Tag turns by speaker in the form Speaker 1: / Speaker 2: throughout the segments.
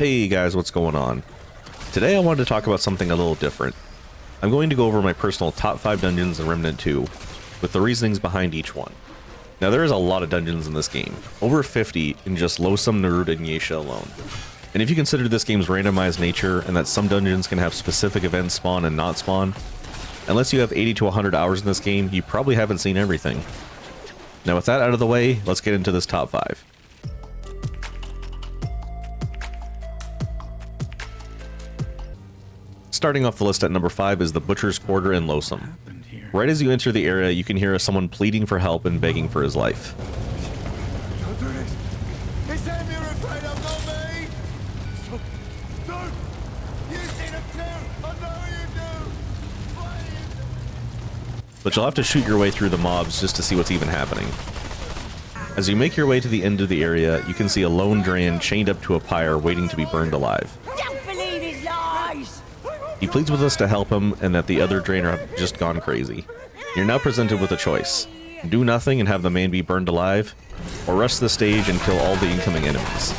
Speaker 1: Hey guys, what's going on? Today I wanted to talk about something a little different. I'm going to go over my personal top 5 dungeons in Remnant 2, with the reasonings behind each one. Now there is a lot of dungeons in this game, over 50 in just losomn, nerud, and yeasha alone. And if you consider this game's randomized nature and that some dungeons can have specific events spawn and not spawn, unless you have 80 to 100 hours in this game, you probably haven't seen everything. Now with that out of the way, let's get into this top 5. Starting off the list at number 5 is the Butcher's Quarter in Losomn. Right as you enter the area, you can hear someone pleading for help and begging for his life.
Speaker 2: Don't do this! It's them you're afraid of, not me! Stop! Don't! You see them too! I know you do!
Speaker 1: But you'll have to shoot your way through the mobs just to see what's even happening. As you make your way to the end of the area, you can see a lone drain chained up to a pyre waiting to be burned alive.
Speaker 3: Don't believe his lies!
Speaker 1: He pleads with us to help him and that the other drainer have just gone crazy. You're now presented with a choice. Do nothing and have the man be burned alive, or rush the stage and kill all the incoming enemies.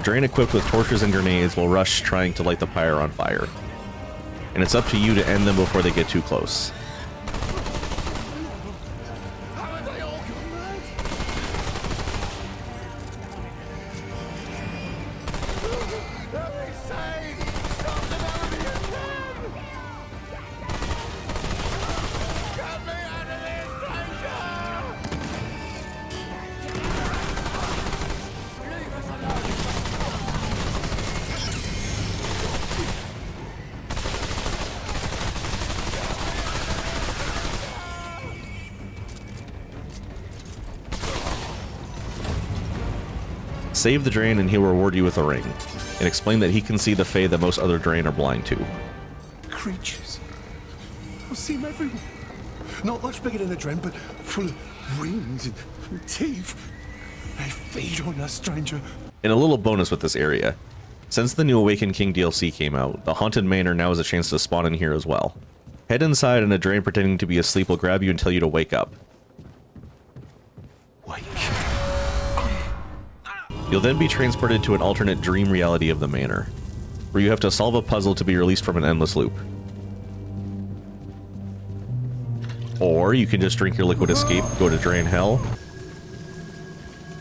Speaker 1: Drain equipped with torches and grenades will rush trying to light the pyre on fire. And it's up to you to end them before they get too close. Save the drain and he'll reward you with a ring, and explain that he can see the Fae that most other drain are blind to.
Speaker 2: Creatures. I see them everywhere. Not much bigger than a drain, but full of rings and teeth. They feed on us, stranger.
Speaker 1: And a little bonus with this area. Since the new Awakened King DLC came out, the Haunted Manor now has a chance to spawn in here as well. Head inside and a drain pretending to be asleep will grab you and tell you to wake up.
Speaker 2: Wake.
Speaker 1: You'll then be transported to an alternate dream reality of the manor, where you have to solve a puzzle to be released from an endless loop. Or you can just drink your liquid escape, go to Drain Hell,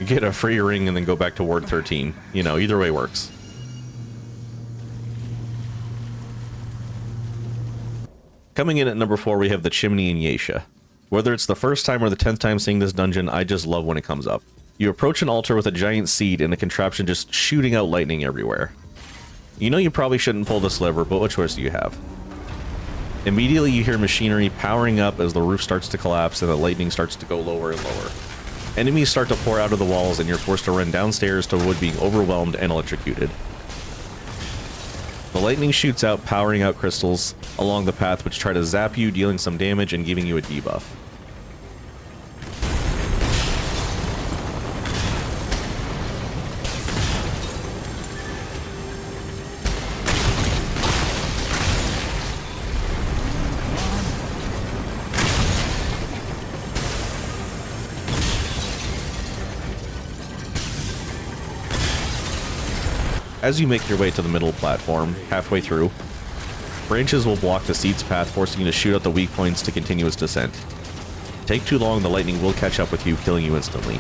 Speaker 1: get a free ring, and then go back to Ward 13. You know, either way works. Coming in at number 4, we have the Chimney in Yeasha. Whether it's the first time or the 10th time seeing this dungeon, I just love when it comes up. You approach an altar with a giant seed and a contraption just shooting out lightning everywhere. You know you probably shouldn't pull this lever, but what choice do you have? Immediately you hear machinery powering up as the roof starts to collapse and the lightning starts to go lower and lower. Enemies start to pour out of the walls and you're forced to run downstairs to avoid being overwhelmed and electrocuted. The lightning shoots out, powering out crystals along the path which try to zap you, dealing some damage and giving you a debuff. As you make your way to the middle platform, halfway through, branches will block the seed's path, forcing you to shoot out the weak points to continue its descent. Take too long, the lightning will catch up with you, killing you instantly.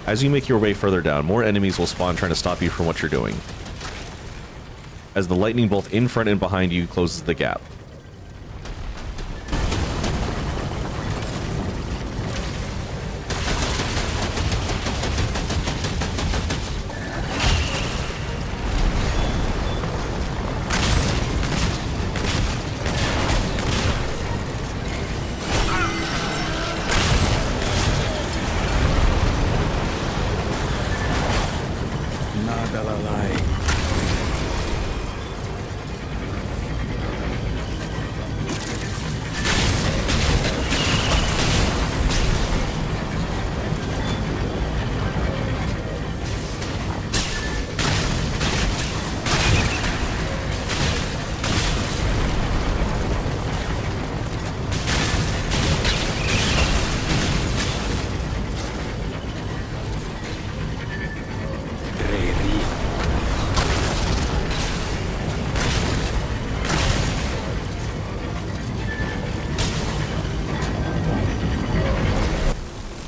Speaker 1: As you make your way further down, more enemies will spawn trying to stop you from what you're doing, as the lightning both in front and behind you closes the gap.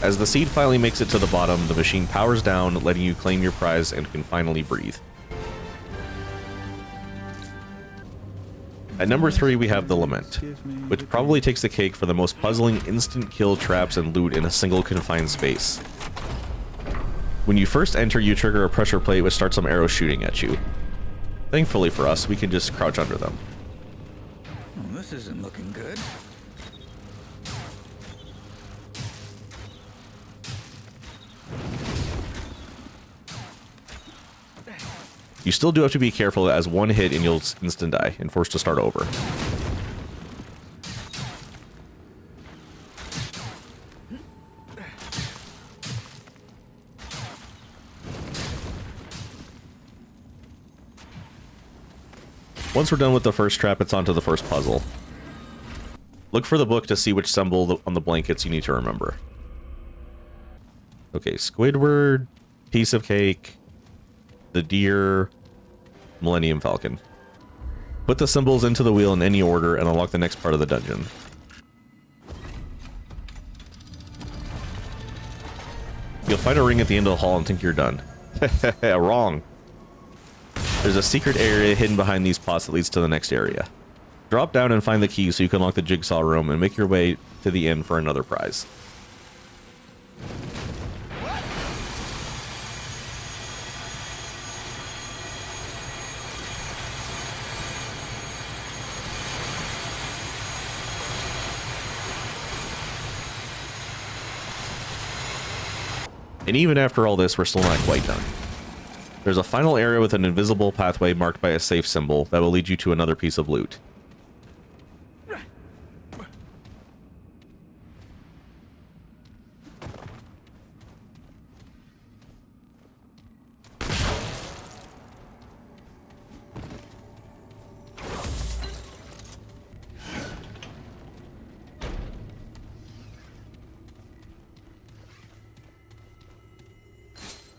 Speaker 1: As the seed finally makes it to the bottom, the machine powers down, letting you claim your prize and can finally breathe. At number 3, we have the Lament, which probably takes the cake for the most puzzling instant kill traps and loot in a single confined space. When you first enter, you trigger a pressure plate which starts some arrows shooting at you. Thankfully for us, we can just crouch under them.
Speaker 2: Oh, this isn't looking good.
Speaker 1: You still do have to be careful, as one hit and you'll instant die and forced to start over. Once we're done with the first trap, it's on to the first puzzle. Look for the book to see which symbol on the blankets you need to remember. Okay, Squidward, piece of cake, the deer, Millennium Falcon. Put the symbols into the wheel in any order and unlock the next part of the dungeon. You'll find a ring at the end of the hall and think you're done. Wrong. There's a secret area hidden behind these pots that leads to the next area. Drop down and find the key so you can unlock the jigsaw room and make your way to the end for another prize. And even after all this, we're still not quite done. There's a final area with an invisible pathway marked by a safe symbol that will lead you to another piece of loot.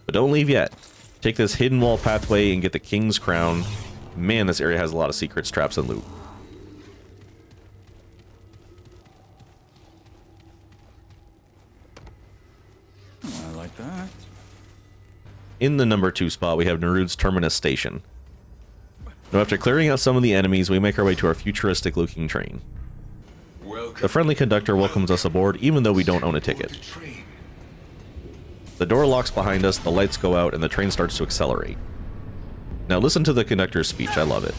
Speaker 1: But don't leave yet. Take this hidden wall pathway and get the King's Crown. Man, this area has a lot of secrets, traps, and loot.
Speaker 2: I like that.
Speaker 1: In the number 2 spot, we have Nerud's Terminus station. Now, after clearing out some of the enemies, we make our way to our futuristic-looking train. The friendly conductor welcomes us aboard, even though we don't own a ticket. The door locks behind us, the lights go out, and the train starts to accelerate. Now listen to the conductor's speech, I love it.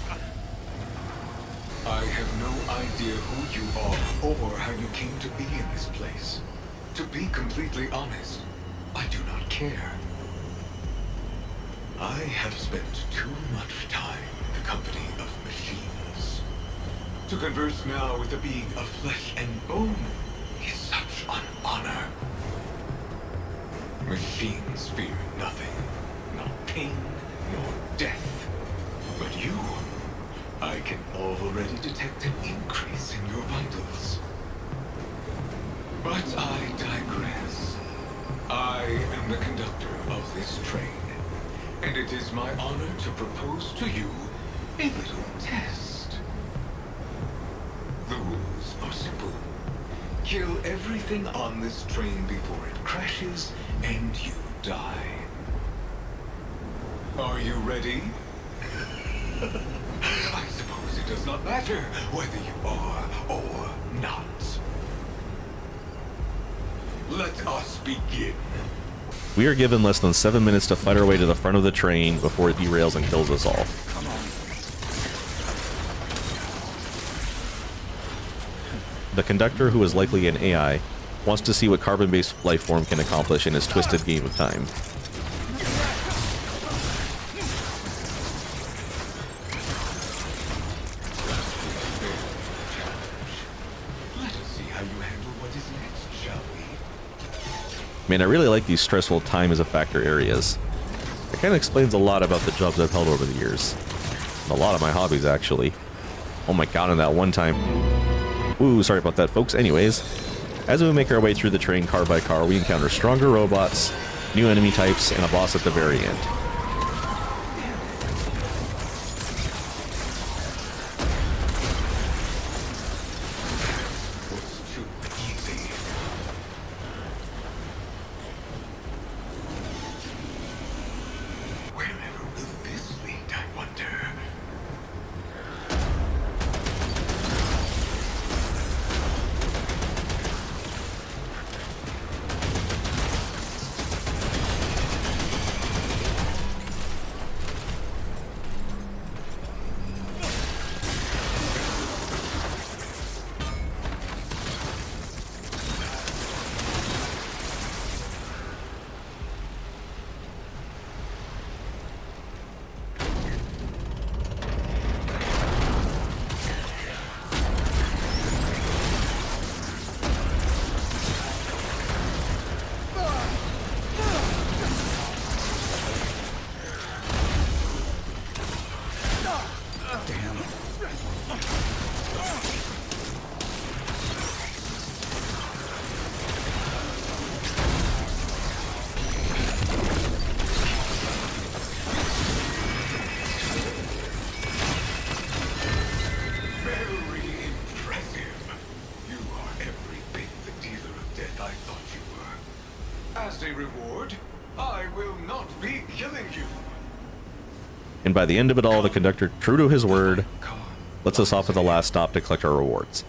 Speaker 4: I have no idea who you are or how you came to be in this place. To be completely honest, I do not care. I have spent too much time in the company of machines. To converse now with a being of flesh and bone is such an honor. Machines fear nothing, not pain, nor death. But you, I can already detect an increase in your vitals. But I digress. I am the conductor of this train, and it is my honor to propose to you a little test. The rules are simple. Kill everything on this train before it crashes, and you die. Are you ready? I suppose it does not matter whether you are or not. Let us begin.
Speaker 1: We are given less than 7 minutes to fight our way to the front of the train before it derails and kills us all.
Speaker 2: Come on.
Speaker 1: The conductor, who is likely an AI, wants to see what carbon-based life form can accomplish in his twisted game of time.
Speaker 4: Let us see how you handle what is next, shall we?
Speaker 1: Man, I really like these stressful time as a factor areas. It kind of explains a lot about the jobs I've held over the years. And a lot of my hobbies, actually. Oh my god, and that one time... Ooh, sorry about that, folks. Anyways, as we make our way through the train car by car, we encounter stronger robots, new enemy types, and a boss at the very end.
Speaker 4: It's too easy. not be killing you.
Speaker 1: And by the end of it all, the conductor, true to his word, lets us off at the last stop to collect our rewards.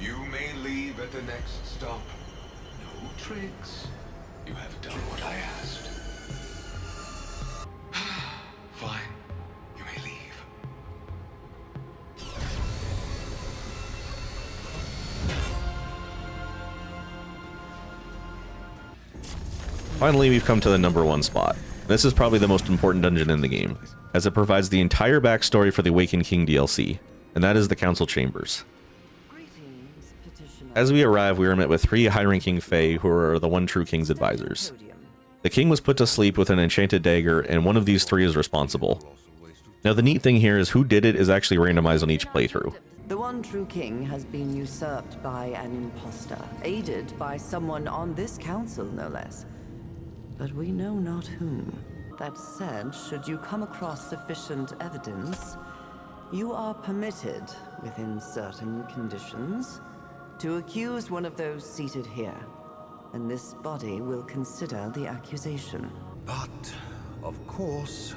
Speaker 4: You may leave at the next stop. No tricks. You have done what I asked. Fine. You may leave.
Speaker 1: Finally, we've come to the number 1 spot. This is probably the most important dungeon in the game, as it provides the entire backstory for the Awakened King DLC, and that is the Council Chambers. As we arrive, we are met with 3 high-ranking Fae who are the one true King's advisors. The King was put to sleep with an enchanted dagger, and one of these 3 is responsible. Now the neat thing here is who did it is actually randomized on each playthrough.
Speaker 5: The one true king has been usurped by an impostor, aided by someone on this council, no less. But we know not whom. That said, should you come across sufficient evidence, you are permitted, within certain conditions, to accuse one of those seated here, and this body will consider the accusation.
Speaker 2: But, of course,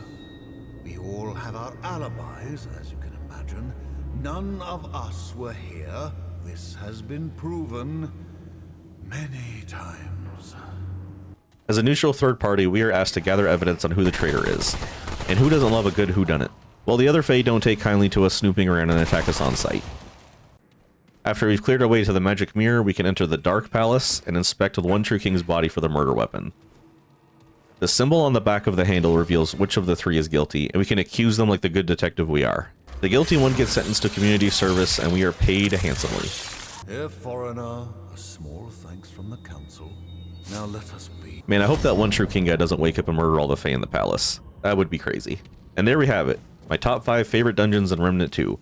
Speaker 2: we all have our alibis, as you can imagine. None of us were here. This has been proven many times.
Speaker 1: As a neutral third party, we are asked to gather evidence on who the traitor is. And who doesn't love a good whodunit? Well, the other Fae don't take kindly to us snooping around and attack us on sight. After we've cleared our way to the magic mirror, we can enter the Dark Palace and inspect the one true King's body for the murder weapon. The symbol on the back of the handle reveals which of the 3 is guilty, and we can accuse them like the good detective we are. The guilty one gets sentenced to community service, and we are paid handsomely.
Speaker 2: Here, foreigner, a small thanks from the council. Now let us be.
Speaker 1: Man, I hope that one true King guy doesn't wake up and murder all the Fae in the palace. That would be crazy. And there we have it. My top 5 favorite dungeons in Remnant 2.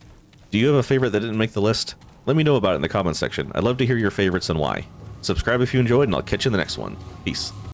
Speaker 1: Do you have a favorite that didn't make the list? Let me know about it in the comments section. I'd love to hear your favorites and why. Subscribe if you enjoyed, and I'll catch you in the next one. Peace.